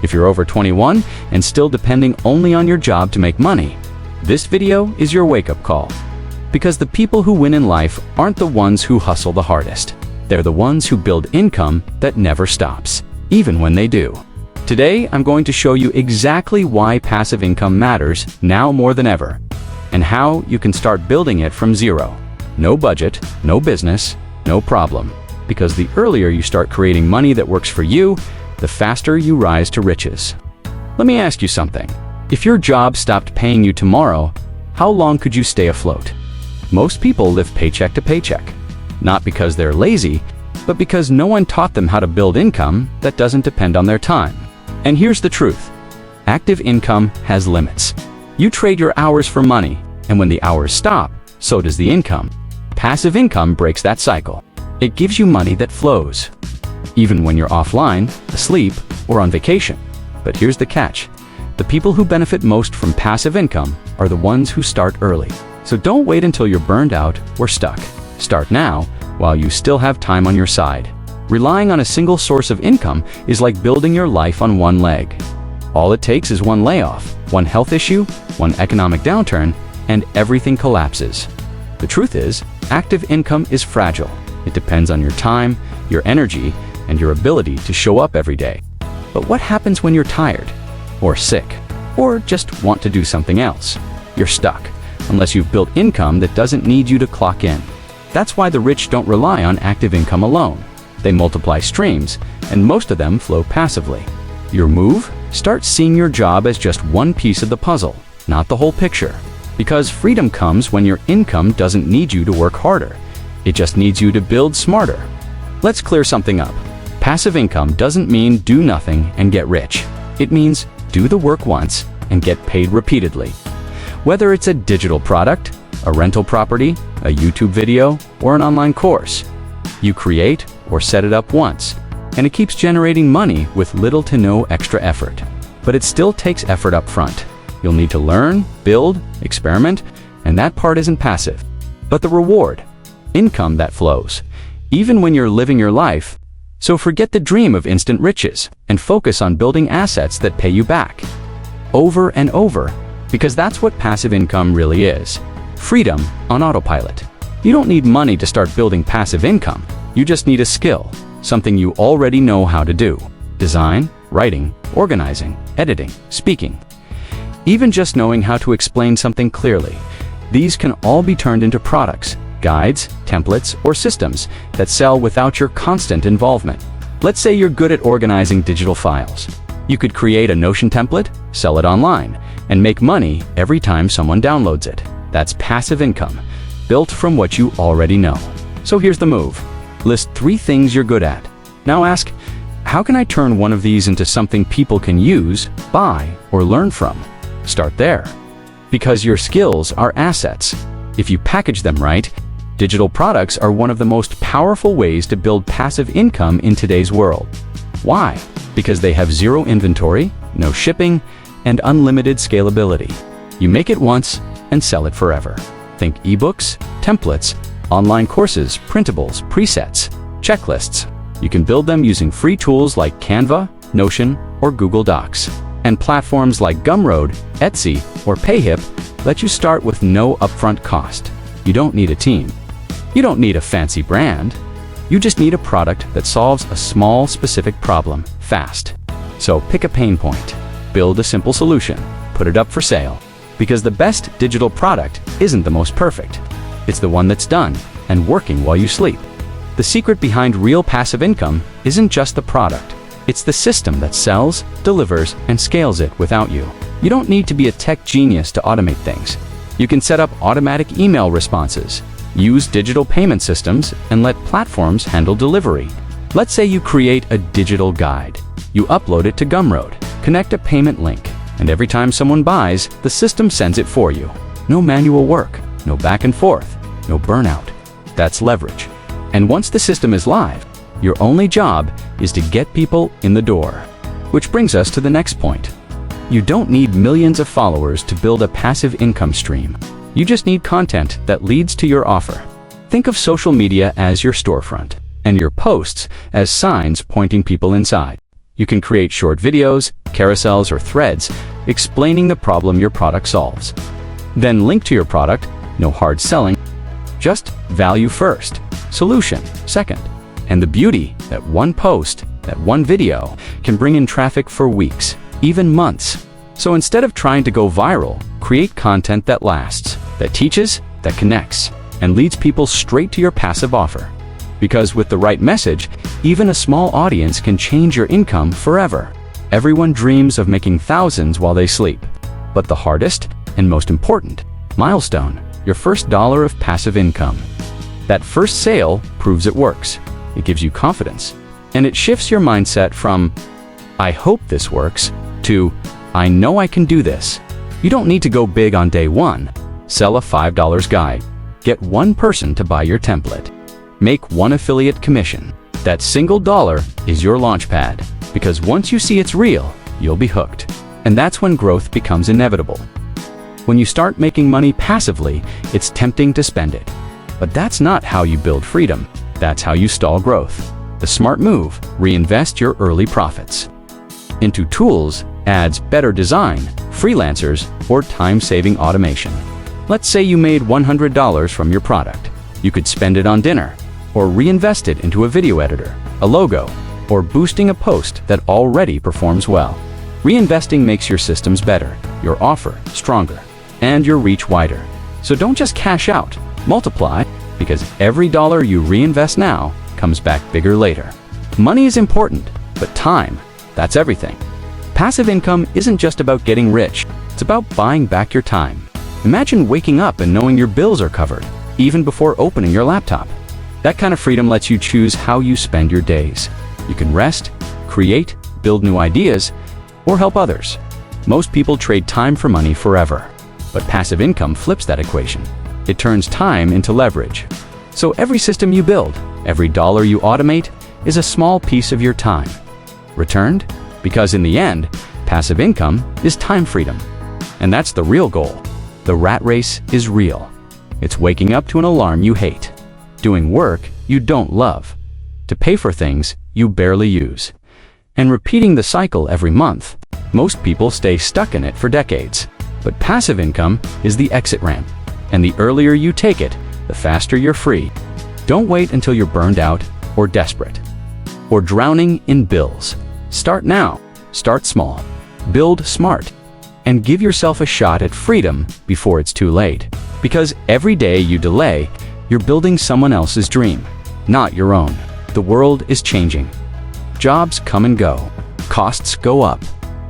If you're over 21 and still depending only on your job to make money, this video is your wake-up call. Because the people who win in life aren't the ones who hustle the hardest. They're the ones who build income that never stops, even when they do. Today, I'm going to show you exactly why passive income matters now more than ever, and how you can start building it from zero. No budget, no business, no problem. Because the earlier you start creating money that works for you, the faster you rise to riches. Let me ask you something. If your job stopped paying you tomorrow, how long could you stay afloat? Most people live paycheck to paycheck. Not because they're lazy, but because no one taught them how to build income that doesn't depend on their time. And here's the truth. Active income has limits. You trade your hours for money, and when the hours stop, so does the income. Passive income breaks that cycle. It gives you money that flows, even when you're offline, asleep, or on vacation. But here's the catch. The people who benefit most from passive income are the ones who start early. So don't wait until you're burned out or stuck. Start now while you still have time on your side. Relying on a single source of income is like building your life on one leg. All it takes is one layoff, one health issue, one economic downturn, and everything collapses. The truth is, active income is fragile. It depends on your time, your energy, and your ability to show up every day. But what happens when you're tired, or sick, or just want to do something else? You're stuck, unless you've built income that doesn't need you to clock in. That's why the rich don't rely on active income alone. They multiply streams, and most of them flow passively. Your move? Start seeing your job as just one piece of the puzzle, not the whole picture. Because freedom comes when your income doesn't need you to work harder. It just needs you to build smarter. Let's clear something up. Passive income doesn't mean do nothing and get rich. It means do the work once and get paid repeatedly. Whether it's a digital product, a rental property, a YouTube video, or an online course, you create or set it up once, and it keeps generating money with little to no extra effort. But it still takes effort up front. You'll need to learn, build, experiment, and that part isn't passive. But the reward, income that flows, even when you're living your life. So forget the dream of instant riches and focus on building assets that pay you back over and over, because that's what passive income really is. Freedom on autopilot. You don't need money to start building passive income. You just need a skill, something you already know how to do. Design, writing, organizing, editing, speaking. Even just knowing how to explain something clearly. These can all be turned into products, guides, templates, or systems that sell without your constant involvement. Let's say you're good at organizing digital files. You could create a Notion template, sell it online, and make money every time someone downloads it. That's passive income, built from what you already know. So here's the move. List 3 things you're good at. Now ask, how can I turn one of these into something people can use, buy, or learn from? Start there. Because your skills are assets. If you package them right, digital products are one of the most powerful ways to build passive income in today's world. Why? Because they have zero inventory, no shipping, and unlimited scalability. You make it once and sell it forever. Think ebooks, templates, online courses, printables, presets, checklists. You can build them using free tools like Canva, Notion, or Google Docs. And platforms like Gumroad, Etsy, or Payhip let you start with no upfront cost. You don't need a team. You don't need a fancy brand. You just need a product that solves a small, specific problem fast. So pick a pain point, build a simple solution, put it up for sale. Because the best digital product isn't the most perfect. It's the one that's done and working while you sleep. The secret behind real passive income isn't just the product. It's the system that sells, delivers, and scales it without you. You don't need to be a tech genius to automate things. You can set up automatic email responses, use digital payment systems, and let platforms handle delivery. Let's say you create a digital guide. You upload it to Gumroad, connect a payment link, and every time someone buys, the system sends it for you. No manual work, no back and forth, no burnout. That's leverage. And once the system is live, your only job is to get people in the door. Which brings us to the next point. You don't need millions of followers to build a passive income stream. You just need content that leads to your offer. Think of social media as your storefront, and your posts as signs pointing people inside. You can create short videos, carousels, or threads explaining the problem your product solves. Then link to your product, no hard selling, just value first, solution second. And the beauty that one post, that one video can bring in traffic for weeks, even months. So instead of trying to go viral, create content that lasts, that teaches, that connects, and leads people straight to your passive offer. Because with the right message, even a small audience can change your income forever. Everyone dreams of making thousands while they sleep. But the hardest, and most important, milestone, your first dollar of passive income. That first sale proves it works. It gives you confidence. And it shifts your mindset from, I hope this works, to, I know I can do this. You don't need to go big on day one. Sell a $5 guide. Get one person to buy your template. Make one affiliate commission. That single dollar is your launchpad, because once you see it's real, you'll be hooked. And that's when growth becomes inevitable. When you start making money passively, it's tempting to spend it. But that's not how you build freedom. That's how you stall growth. The smart move: reinvest your early profits into tools, ads, better design, freelancers, or time-saving automation. Let's say you made $100 from your product. You could spend it on dinner, or reinvest it into a video editor, a logo, or boosting a post that already performs well. Reinvesting makes your systems better, your offer stronger, and your reach wider. So don't just cash out, multiply, because every dollar you reinvest now comes back bigger later. Money is important, but time, that's everything. Passive income isn't just about getting rich, it's about buying back your time. Imagine waking up and knowing your bills are covered, even before opening your laptop. That kind of freedom lets you choose how you spend your days. You can rest, create, build new ideas, or help others. Most people trade time for money forever, but passive income flips that equation. It turns time into leverage. So every system you build, every dollar you automate, is a small piece of your time. Returned? Because in the end, passive income is time freedom. And that's the real goal. The rat race is real. It's waking up to an alarm you hate, doing work you don't love, to pay for things you barely use, and repeating the cycle every month. Most people stay stuck in it for decades. But passive income is the exit ramp, and the earlier you take it, the faster you're free. Don't wait until you're burned out or desperate, or drowning in bills. Start now. Start small. Build smart. And give yourself a shot at freedom before it's too late. Because every day you delay, you're building someone else's dream, not your own. The world is changing. Jobs come and go. Costs go up.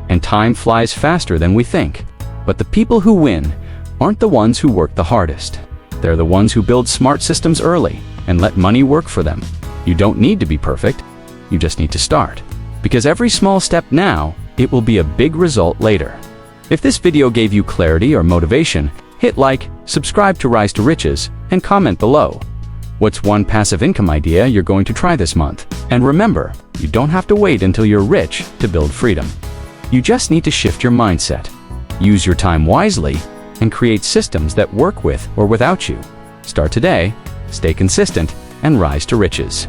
And time flies faster than we think. But the people who win aren't the ones who work the hardest. They're the ones who build smart systems early and let money work for them. You don't need to be perfect. You just need to start. Because every small step now, it will be a big result later. If this video gave you clarity or motivation, hit like, subscribe to Rise to Riches, and comment below. What's one passive income idea you're going to try this month? And remember, you don't have to wait until you're rich to build freedom. You just need to shift your mindset, use your time wisely, and create systems that work with or without you. Start today, stay consistent, and rise to riches.